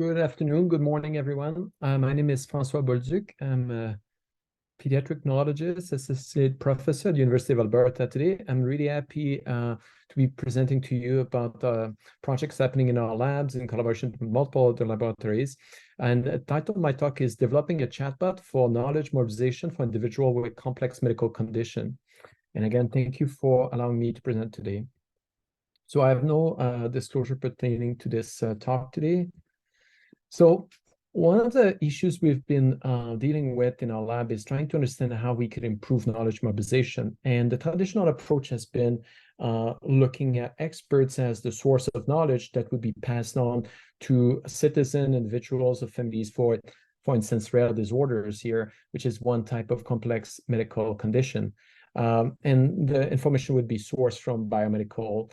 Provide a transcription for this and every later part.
Good afternoon, good morning, everyone. My name is Francois Boldoc. I'm a pediatric neurologist, associate professor at the University of Alberta today. I'm really happy to be presenting to you about projects happening in our labs in collaboration with multiple other laboratories. And the title of my talk is Developing a Chatbot for Knowledge Mobilization for Individuals with Complex Medical Condition. And again, thank you for allowing me to present today. So I have no disclosure pertaining to this talk today. So one of the issues we've been dealing with in our lab is trying to understand how we could improve knowledge mobilization. And the traditional approach has been looking at experts as the source of knowledge that would be passed on to citizen individuals or families for instance, rare disorders here, which is one type of complex medical condition. And the information would be sourced from biomedical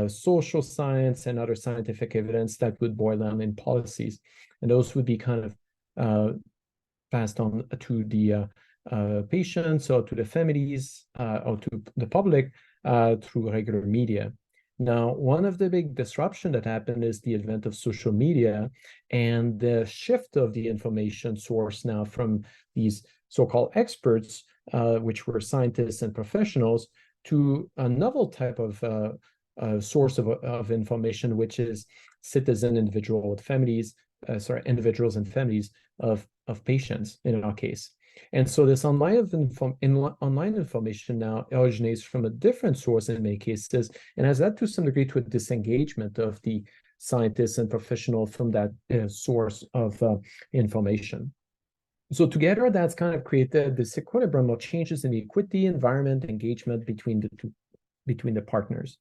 social science and other scientific evidence that would boil down in policies. And those would be kind of passed on to the patients or to the families or to the public through regular media. Now, one of the big disruption that happened is the advent of social media and the shift of the information source now from these so-called experts, which were scientists and professionals, to a novel type of source of information, which is individuals and families of patients in our case. And so this online information now originates from a different source in many cases, and has led to some degree to a disengagement of the scientists and professionals from that source of information. So together, that's kind of created this equilibrium of changes in the equity, environment, engagement between the partners.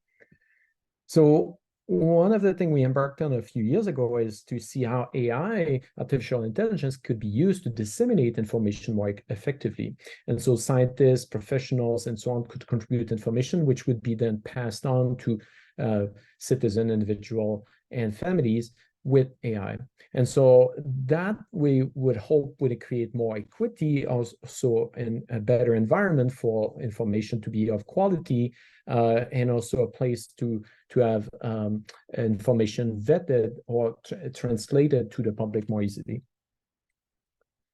So one of the things we embarked on a few years ago is to see how AI, artificial intelligence, could be used to disseminate information more effectively. And so scientists, professionals, and so on could contribute information, which would be then passed on to citizen, individual, and families with AI. And so that we would hope would create more equity, also in a better environment for information to be of quality, and also a place to have information vetted or translated to the public more easily.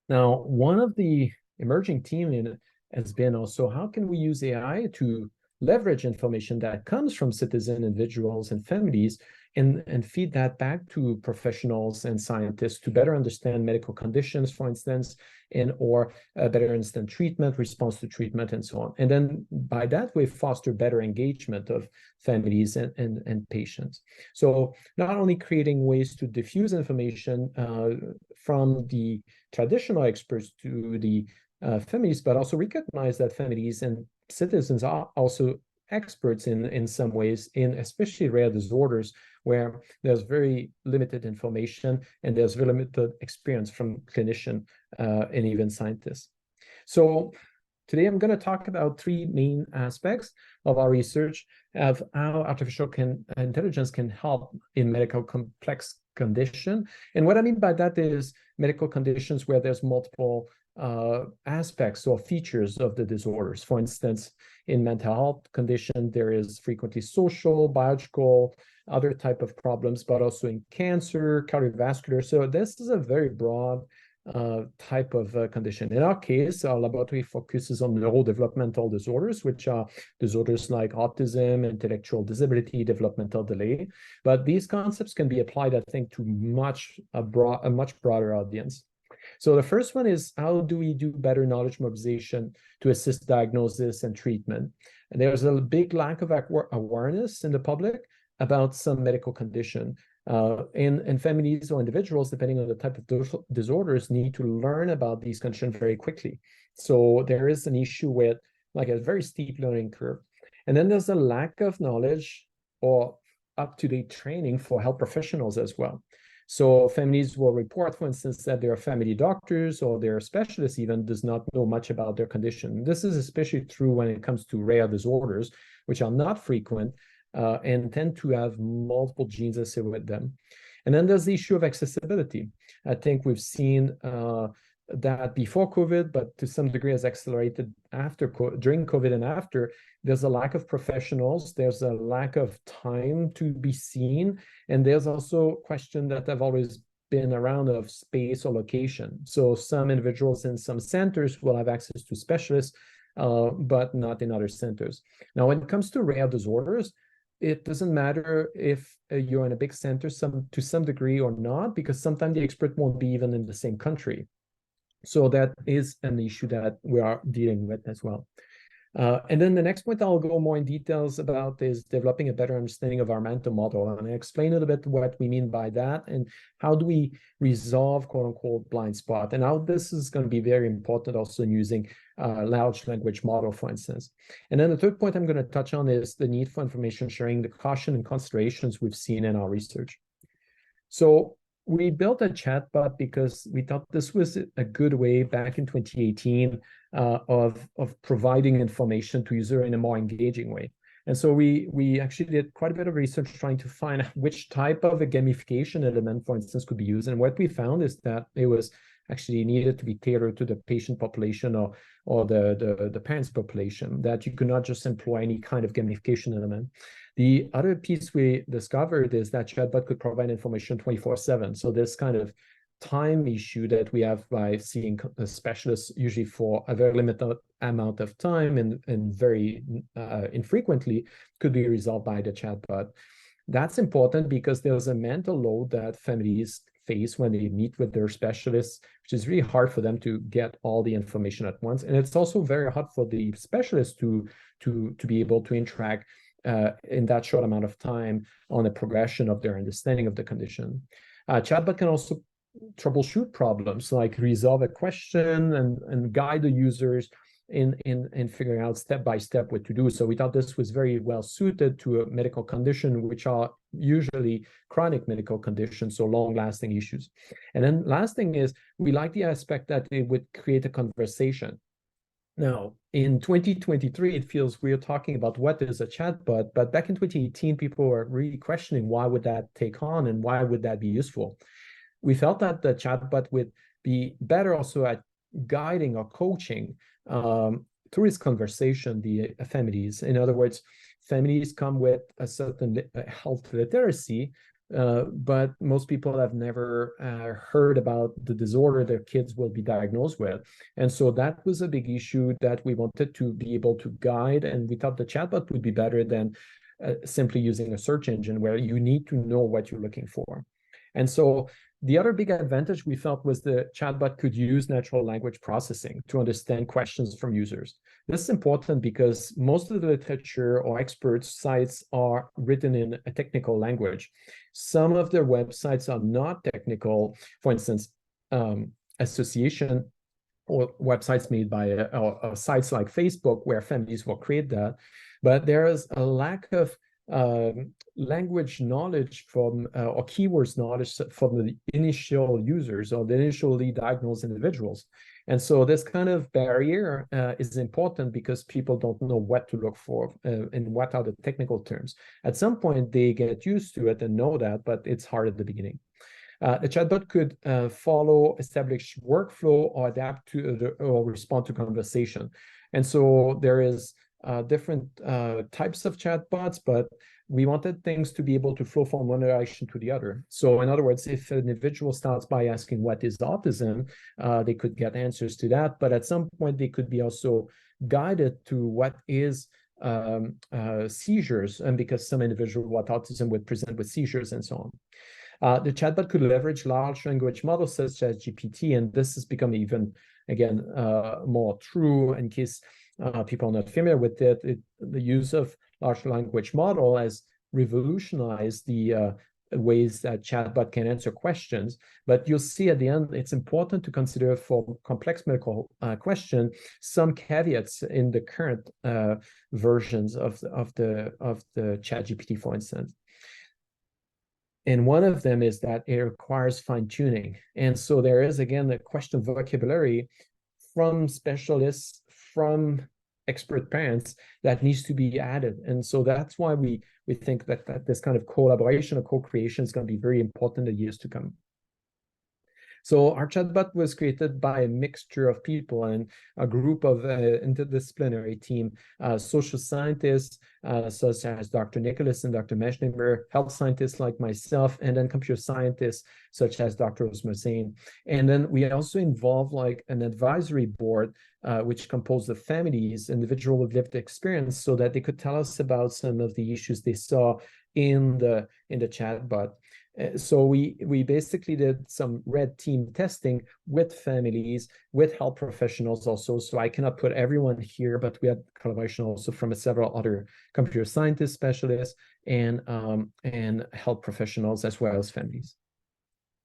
Now, one of the emerging themes has been also how can we use AI to leverage information that comes from citizen individuals and families and feed that back to professionals and scientists to better understand medical conditions, for instance, or better understand treatment, response to treatment, and so on. And then by that way, foster better engagement of families and patients. So not only creating ways to diffuse information from the traditional experts to the families, but also recognize that families and citizens are also experts in some ways, in especially rare disorders where there's very limited information and there's very limited experience from clinicians and even scientists. So today I'm going to talk about three main aspects of our research of how artificial intelligence can help in medical complex condition. And what I mean by that is medical conditions where there's multiple aspects or features of the disorders. For instance, in mental health condition, there is frequently social, biological, other type of problems, but also in cancer, cardiovascular. So this is a very broad type of condition. In our case, our laboratory focuses on neurodevelopmental disorders, which are disorders like autism, intellectual disability, developmental delay. But these concepts can be applied, I think, to a much broader audience. So the first one is, how do we do better knowledge mobilization to assist diagnosis and treatment? And there's a big lack of awareness in the public about some medical condition. And families or individuals, depending on the type of disorders, need to learn about these conditions very quickly. So there is an issue with like a very steep learning curve. And then there's a lack of knowledge or up-to-date training for health professionals as well. So families will report, for instance, that their family doctors or their specialists even does not know much about their condition. This is especially true when it comes to rare disorders, which are not frequent and tend to have multiple genes associated with them. And then there's the issue of accessibility. I think we've seen that before COVID, but to some degree has accelerated during COVID and after. There's a lack of professionals, there's a lack of time to be seen, and there's also a question that I've always been around of space or location. So some individuals in some centers will have access to specialists, but not in other centers. Now, when it comes to rare disorders, it doesn't matter if you're in a big center to some degree or not, because sometimes the expert won't be even in the same country. So that is an issue that we are dealing with as well. And then the next point I'll go more in details about is developing a better understanding of our mental model. And I explain a little bit what we mean by that and how do we resolve quote unquote blind spot, and how this is going to be very important also in using large language model, for instance. And then the third point I'm going to touch on is the need for information sharing, the caution and considerations we've seen in our research. So we built a chatbot because we thought this was a good way back in 2018 of providing information to user in a more engaging way. And so we actually did quite a bit of research trying to find out which type of a gamification element, for instance, could be used. And what we found is that it was actually needed to be tailored to the patient population or the parents population, that you could not just employ any kind of gamification element. The other piece we discovered is that chatbot could provide information 24/7. So this kind of time issue that we have by seeing specialists usually for a very limited amount of time and very infrequently could be resolved by the chatbot. That's important because there's a mental load that families face when they meet with their specialists, which is really hard for them to get all the information at once. And it's also very hard for the specialists to be able to interact in that short amount of time on the progression of their understanding of the condition. Chatbot can also troubleshoot problems, like resolve a question and guide the users in figuring out step by step what to do. So we thought this was very well suited to a medical condition, which are usually chronic medical conditions, so long-lasting issues. And then last thing is, we like the aspect that it would create a conversation. Now, in 2023, it feels weird talking about what is a chatbot, but back in 2018, people were really questioning why would that take on and why would that be useful. We felt that the chatbot would be better also at guiding or coaching through this conversation the families. In other words, families come with a certain health literacy, but most people have never heard about the disorder their kids will be diagnosed with. And so that was a big issue that we wanted to be able to guide, and we thought the chatbot would be better than simply using a search engine where you need to know what you're looking for. And so the other big advantage we felt was the chatbot could use natural language processing to understand questions from users. This is important because most of the literature or expert sites are written in a technical language. Some of their websites are not technical. For instance, association or websites made by sites like Facebook where families will create that. But there is a lack of language knowledge from or keywords knowledge from the initial users or the initially diagnosed individuals. And so this kind of barrier is important because people don't know what to look for and what are the technical terms. At some point, they get used to it and know that, but it's hard at the beginning. The chatbot could follow established workflow or adapt to or respond to conversation. And so there is different types of chatbots, but we wanted things to be able to flow from one direction to the other. So in other words, if an individual starts by asking what is autism, they could get answers to that, but at some point they could be also guided to what is seizures, and because some individual with autism would present with seizures and so on. The chatbot could leverage large language models such as GPT, and this has become even, again, more true in case people are not familiar with it. The use of large language model has revolutionized the ways that chatbot can answer questions. But you'll see at the end, it's important to consider for complex medical question some caveats in the current versions of the ChatGPT, for instance. And one of them is that it requires fine-tuning. And so there is, again, a question of vocabulary from specialists, from expert parents that needs to be added. And so that's why we think that this kind of collaboration or co-creation is going to be very important in the years to come. So our chatbot was created by a mixture of people and a group of interdisciplinary team, social scientists, such as Dr. Nicholas and Dr. Meshnemer, health scientists like myself, and then computer scientists such as Dr. Osmazane. And then we also involve like an advisory board, which composed of families, individual with lived experience, so that they could tell us about some of the issues they saw in the chatbot. So we basically did some red team testing with families, with health professionals also. So I cannot put everyone here, but we had collaboration also from several other computer scientists, specialists, and health professionals as well as families.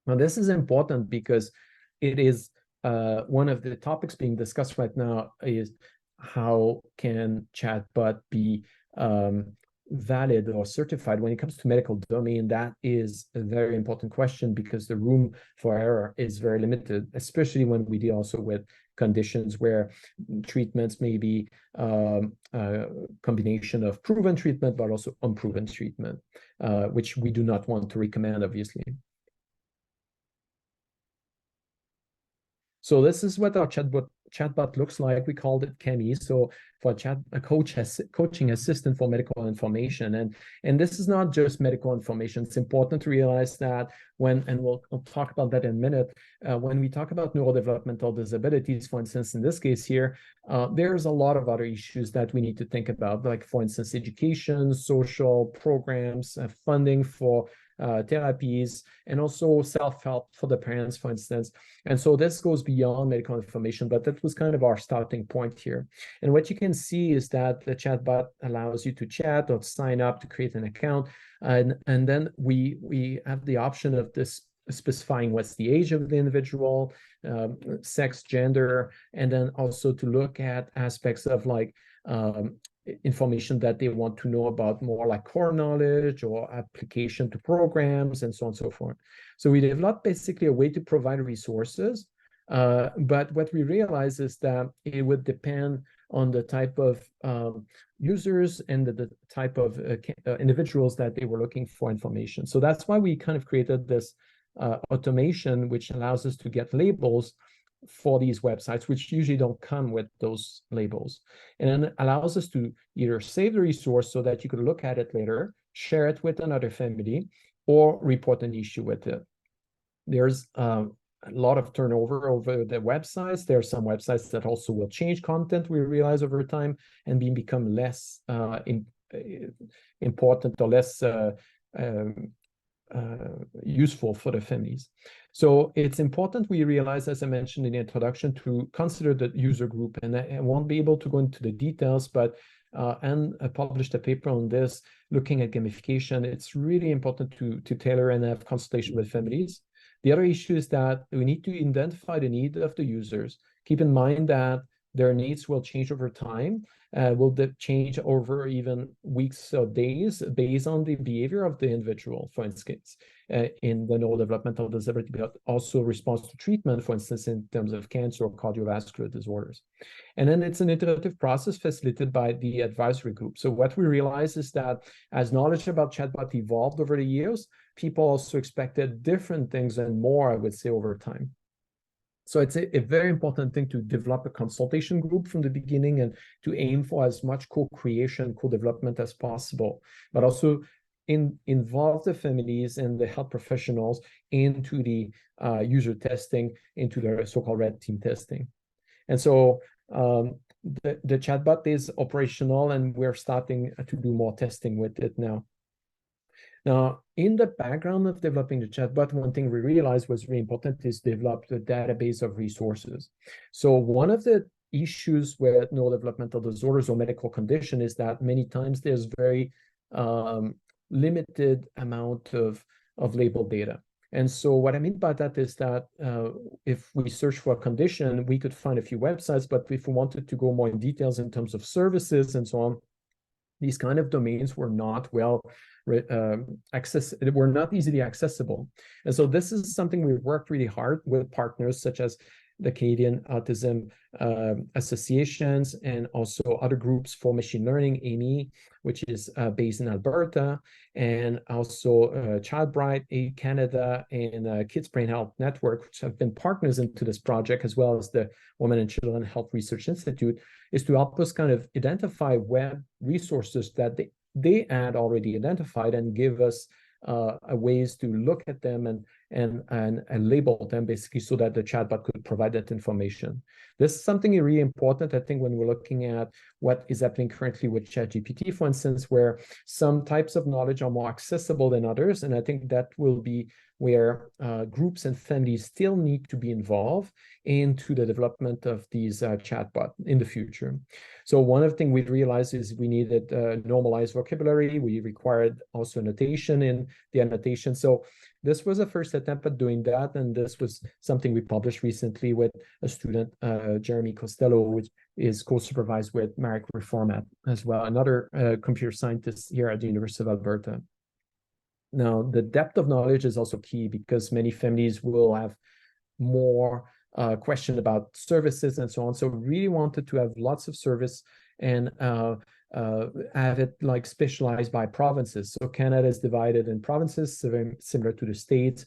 Now this is important because it is one of the topics being discussed right now is how can chatbot be valid or certified when it comes to medical domain. That is a very important question because the room for error is very limited, especially when we deal also with conditions where treatments may be a combination of proven treatment but also unproven treatment, which we do not want to recommend, obviously. So this is what our chatbot looks like. We called it Kemi. So for a coaching assistant for medical information. And this is not just medical information. It's important to realize that and we'll talk about that in a minute, when we talk about neurodevelopmental disabilities, for instance, in this case here, there's a lot of other issues that we need to think about, like, for instance, education, social programs, funding for therapies, and also self-help for the parents, for instance. And so this goes beyond medical information, but that was kind of our starting point here. And what you can see is that the chatbot allows you to chat or sign up to create an account. And then we have the option of this specifying what's the age of the individual, sex, gender, and then also to look at aspects of like information that they want to know about, more like core knowledge or application to programs and so on and so forth. So we developed basically a way to provide resources, but what we realized is that it would depend on the type of users and the type of individuals that they were looking for information. So that's why we kind of created this automation, which allows us to get labels for these websites, which usually don't come with those labels. And then it allows us to either save the resource so that you could look at it later, share it with another family, or report an issue with it. There's a lot of turnover over the websites. There are some websites that also will change content, we realize, over time, and become less important or less useful for the families. So it's important we realize, as I mentioned in the introduction, to consider the user group. And I won't be able to go into the details, but and I published a paper on this looking at gamification. It's really important to tailor and have consultation with families. The other issue is that we need to identify the need of the users. Keep in mind that their needs will change over time, will change over even weeks or days based on the behavior of the individual, for instance, in the neurodevelopmental disability, but also response to treatment, for instance, in terms of cancer or cardiovascular disorders. And then it's an iterative process facilitated by the advisory group. So what we realize is that as knowledge about chatbot evolved over the years, people also expected different things and more, I would say, over time. So it's a very important thing to develop a consultation group from the beginning and to aim for as much co-creation, co-development as possible, but also involve the families and the health professionals into the user testing, into the so-called red team testing. And so the chatbot is operational, and we're starting to do more testing with it now. Now, in the background of developing the chatbot, one thing we realized was really important is develop a database of resources. So one of the issues with neurodevelopmental disorders or medical condition is that many times there's very limited amount of label data. And so what I mean by that is that if we search for a condition, we could find a few websites, but if we wanted to go more in details in terms of services and so on, these kind of domains were not were not easily accessible. And so this is something we've worked really hard with partners such as the Canadian Autism Associations, and also other groups for machine learning, AME, which is based in Alberta, and also Childbright, Aid Canada, and Kids Brain Health Network, which have been partners into this project, as well as the Women and Children Health Research Institute, is to help us kind of identify web resources that they had already identified and give us ways to look at them and label them, basically, so that the chatbot could provide that information. This is something really important, I think, when we're looking at what is happening currently with ChatGPT, for instance, where some types of knowledge are more accessible than others. And I think that will be where groups and families still need to be involved into the development of these chatbots in the future. So one of the things we realized is we needed normalized vocabulary. We required also annotation in the annotation. So this was a first attempt at doing that, and this was something we published recently with a student, Jeremy Costello, which is co-supervised with Marek Reformat as well, another computer scientist here at the University of Alberta. Now, the depth of knowledge is also key because many families will have more question about services and so on. So really wanted to have lots of service and have it like specialized by provinces. So Canada is divided in provinces, similar to the States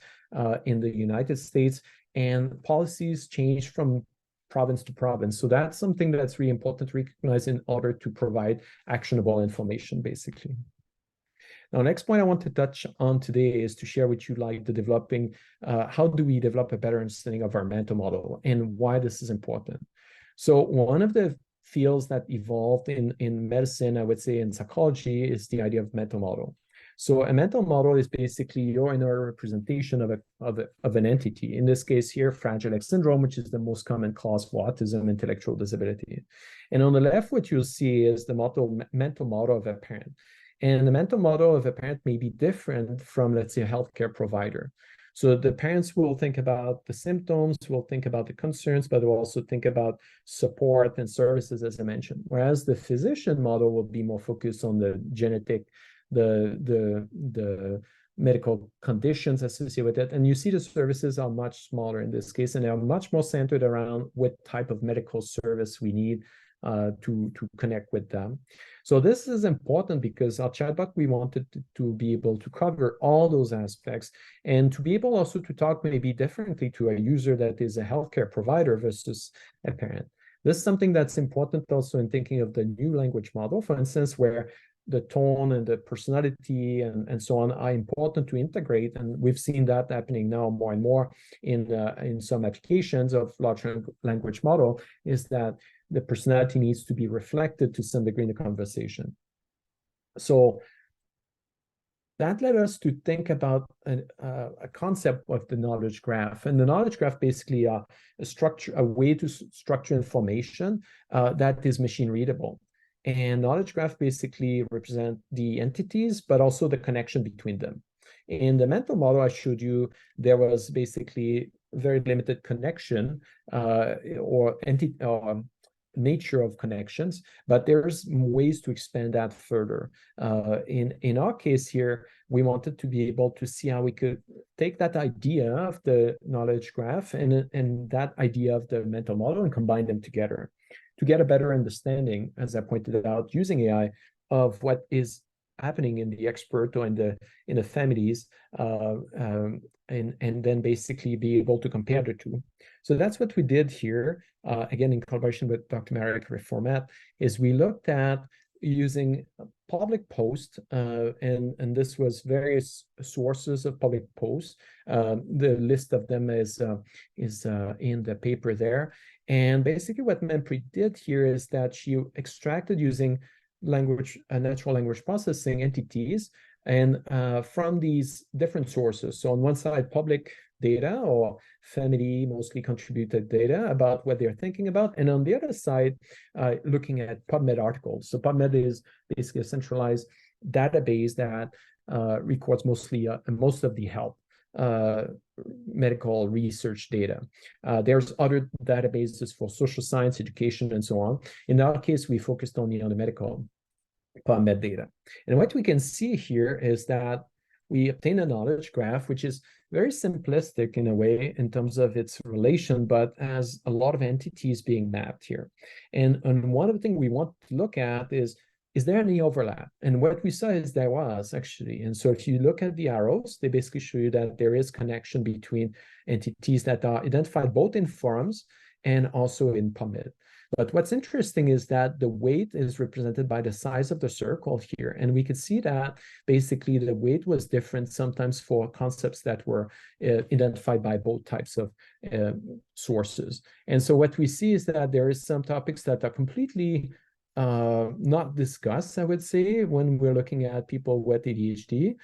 in the United States, and policies change from province to province. So that's something that's really important to recognize in order to provide actionable information, basically. Now, next point I want to touch on today is to share with you like the developing, how do we develop a better understanding of our mental model and why this is important. So one of the fields that evolved in medicine, I would say in psychology, is the idea of mental model. So a mental model is basically your inner representation of an entity. In this case here, Fragile X syndrome, which is the most common cause for autism, intellectual disability. And on the left, what you'll see is the mental model of a parent. And the mental model of a parent may be different from, let's say, a healthcare provider. So the parents will think about the symptoms, will think about the concerns, but will also think about support and services, as I mentioned. Whereas the physician model will be more focused on the genetic, the medical conditions associated with it. And you see the services are much smaller in this case, and they are much more centered around what type of medical service we need to connect with them. So this is important because our chatbot, we wanted to be able to cover all those aspects and to be able also to talk maybe differently to a user that is a healthcare provider versus a parent. This is something that's important also in thinking of the new language model, for instance, where the tone and the personality and so on are important to integrate. And we've seen that happening now more and more in some applications of large language model, is that the personality needs to be reflected to some degree in the conversation. So that led us to think about a concept of the knowledge graph. And the knowledge graph basically a way to structure information that is machine readable. And knowledge graph basically represent the entities, but also the connection between them. In the mental model I showed you, there was basically very limited connection or nature of connections, but there's ways to expand that further. In our case here, we wanted to be able to see how we could take that idea of the knowledge graph and that idea of the mental model and combine them together to get a better understanding, as I pointed out, using AI, of what is happening in the expert or in the families, and then basically be able to compare the two. So that's what we did here, again, in collaboration with Dr. Marek Reformat, is we looked at using public posts, and this was various sources of public posts. The list of them is in the paper there. And basically what Manpreet did here is that she extracted using natural language processing entities and from these different sources. So on one side, public data or family mostly contributed data about what they're thinking about. And on the other side, looking at PubMed articles. So PubMed is basically a centralized database that records mostly most of the health medical research data. There's other databases for social science, education, and so on. In our case, we focused only on the medical PubMed data. And what we can see here is that we obtain a knowledge graph, which is very simplistic in a way in terms of its relation, but has a lot of entities being mapped here. And one of the things we want to look at is there any overlap? And what we saw is there was actually. And so if you look at the arrows, they basically show you that there is connection between entities that are identified both in forums and also in PubMed. But what's interesting is that the weight is represented by the size of the circle here. And we could see that basically the weight was different sometimes for concepts that were identified by both types of sources. And so what we see is that there is some topics that are completely not discussed, I would say, when we're looking at people with ADHD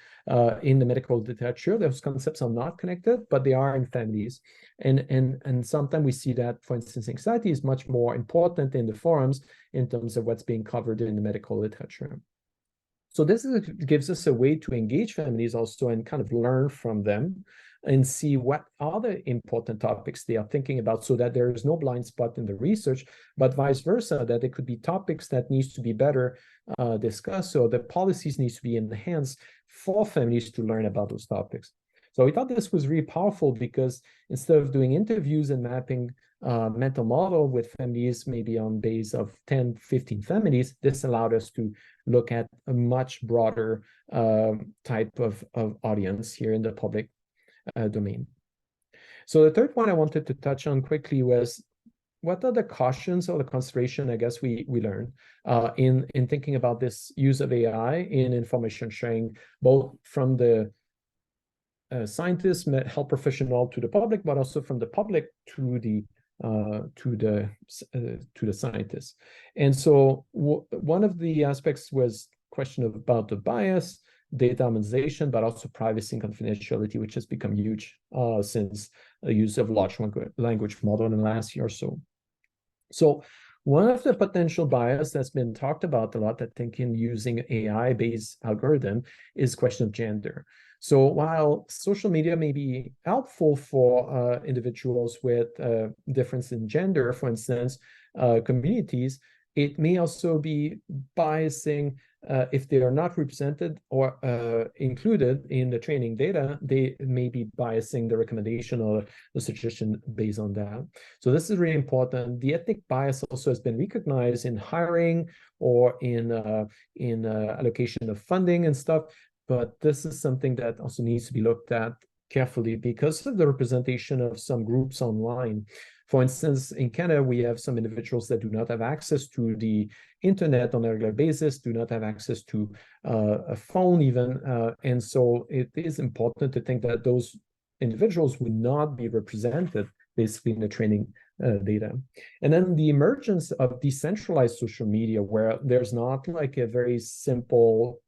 in the medical literature. Those concepts are not connected, but they are in families. And sometimes we see that, for instance, anxiety is much more important in the forums in terms of what's being covered in the medical literature. So this gives us a way to engage families also and kind of learn from them and see what other important topics they are thinking about, so that there is no blind spot in the research, but vice versa, that there could be topics that needs to be better discussed. So the policies needs to be enhanced for families to learn about those topics. So we thought this was really powerful because instead of doing interviews and mapping mental model with families, maybe on base of 10, 15 families, this allowed us to look at a much broader type of audience here in the public domain. So the third one I wanted to touch on quickly was, what are the cautions or the consideration, I guess, we learned in thinking about this use of AI in information sharing, both from the scientists, health professional to the public, but also from the public to the scientists. And so one of the aspects was question about the bias, data harmonization, but also privacy and confidentiality, which has become huge since the use of large language model in the last year or so. So one of the potential bias that's been talked about a lot, I think, in using AI-based algorithm is question of gender. So while social media may be helpful for individuals with difference in gender, for instance, communities, it may also be biasing if they are not represented or included in the training data. They may be biasing the recommendation or the suggestion based on that. So this is really important. The ethnic bias also has been recognized in hiring or in allocation of funding and stuff. But this is something that also needs to be looked at carefully because of the representation of some groups online. For instance, in Canada, we have some individuals that do not have access to the internet on a regular basis, do not have access to a phone even. And so it is important to think that those individuals would not be represented basically in the training data. And then the emergence of decentralized social media, where there's not like a very simple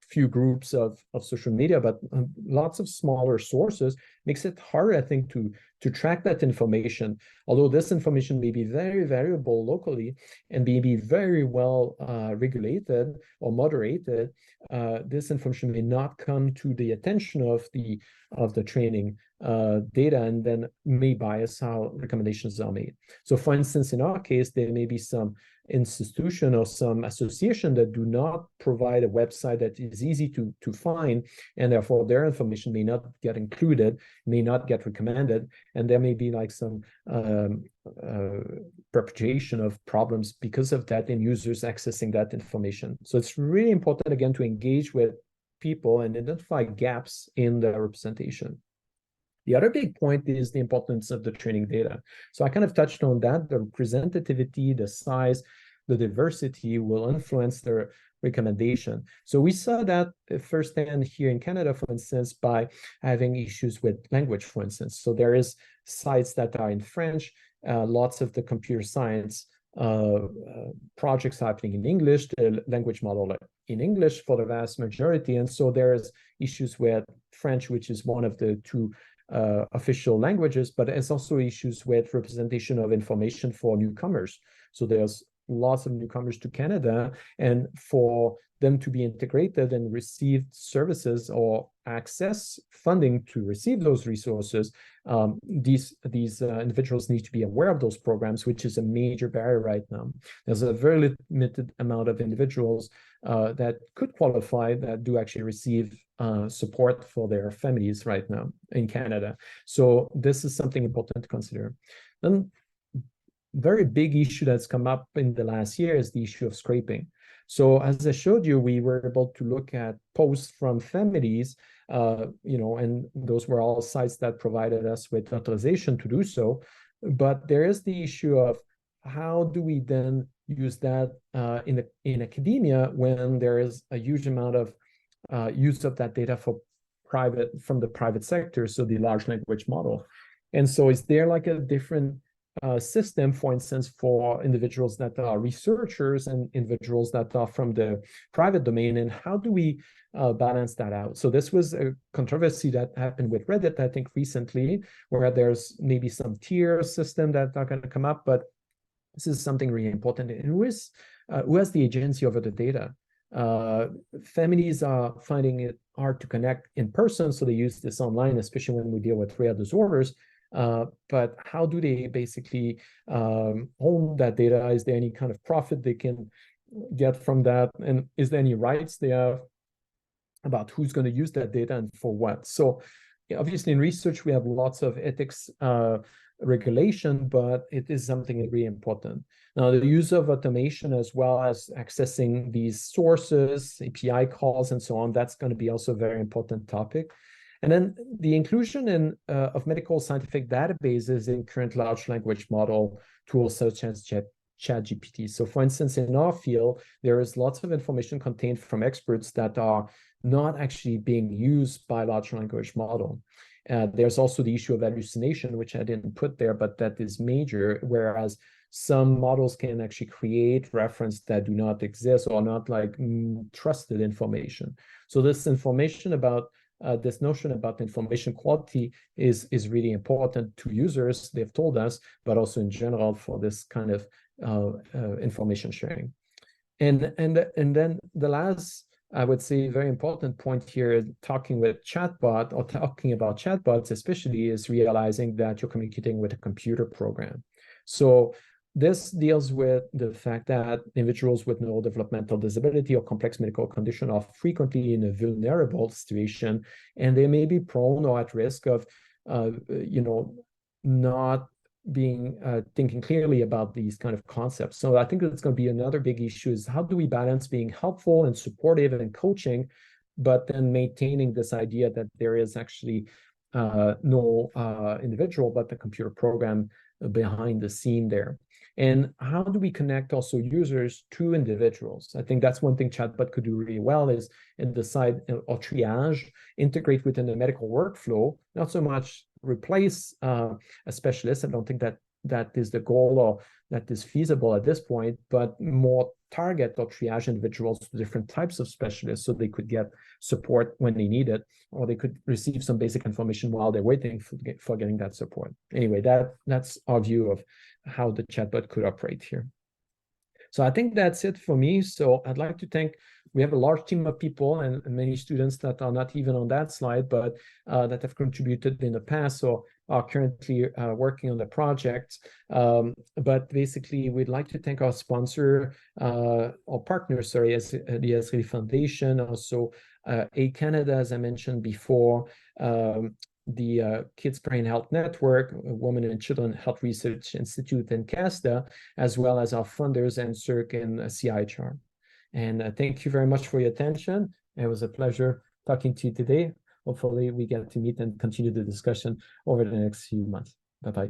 few groups of social media, but lots of smaller sources, makes it harder, I think, to track that information. Although this information may be very variable locally and may be very well regulated or moderated, this information may not come to the attention of the training data, and then may bias how recommendations are made. So for instance, in our case, there may be some institution or some association that do not provide a website that is easy to find, and therefore their information may not get included, may not get recommended, and there may be like some perpetuation of problems because of that in users accessing that information. So it's really important, again, to engage with people and identify gaps in the representation. The other big point is the importance of the training data. So I kind of touched on that. The representativity, the size, the diversity will influence the recommendation. So we saw that firsthand here in Canada, for instance, by having issues with language, for instance. So there is sites that are in French, lots of the computer science projects happening in English, the language model in English for the vast majority. And so there's issues with French, which is one of the two official languages, but there's also issues with representation of information for newcomers. So there's lots of newcomers to Canada, and for them to be integrated and receive services or access funding to receive those resources, these individuals need to be aware of those programs, which is a major barrier right now. There's a very limited amount of individuals that could qualify that do actually receive support for their families right now in Canada. So this is something important to consider. Then very big issue that's come up in the last year is the issue of scraping. So as I showed you, we were able to look at posts from families, and those were all sites that provided us with authorization to do so. But there is the issue of how do we then use that in academia when there is a huge amount of use of that data from the private sector, so the large language model. And so is there like a different system, for instance, for individuals that are researchers and individuals that are from the private domain, and how do we balance that out? So this was a controversy that happened with Reddit, I think, recently, where there's maybe some tier system that are going to come up, but this is something really important. And who has the agency over the data? Families are finding it hard to connect in person, so they use this online, especially when we deal with rare disorders. But how do they basically own that data? Is there any kind of profit they can get from that? And is there any rights they have about who's going to use that data and for what? So obviously in research, we have lots of ethics regulation, but it is something really important. Now, the use of automation as well as accessing these sources, API calls, and so on, that's going to be also a very important topic. And then the inclusion of medical scientific databases in current large language model tools such as ChatGPT. So for instance, in our field, there is lots of information contained from experts that are not actually being used by large language model. There's also the issue of hallucination, which I didn't put there, but that is major, whereas some models can actually create reference that do not exist or not like trusted information. So this information about this notion about information quality is really important to users, they've told us, but also in general for this kind of information sharing. And then the last, I would say, very important point here, talking with chatbot or talking about chatbots especially, is realizing that you're communicating with a computer program. So this deals with the fact that individuals with neurodevelopmental disability or complex medical condition are frequently in a vulnerable situation, and they may be prone or at risk of, not being thinking clearly about these kind of concepts. So I think that's going to be another big issue, is how do we balance being helpful and supportive and coaching, but then maintaining this idea that there is actually no individual, but the computer program behind the scene there. And how do we connect also users to individuals? I think that's one thing Chatbot could do really well, is in the side or triage, integrate within the medical workflow, not so much replace a specialist. I don't think that is the goal or that is feasible at this point, but more target or triage individuals to different types of specialists so they could get support when they need it, or they could receive some basic information while they're waiting for getting that support. Anyway, that's our view of how the chatbot could operate here. So I think that's it for me. So I'd like to thank, we have a large team of people and many students that are not even on that slide, but that have contributed in the past, so are currently working on the project. But basically, we'd like to thank our sponsor, or partner, sorry, as the Israeli Foundation, also A Canada, as I mentioned before, the Kids Brain Health Network, Women and Children Health Research Institute, and CASDA, as well as our funders and CIRC and CIHR. And thank you very much for your attention. It was a pleasure talking to you today. Hopefully we get to meet and continue the discussion over the next few months. Bye-bye.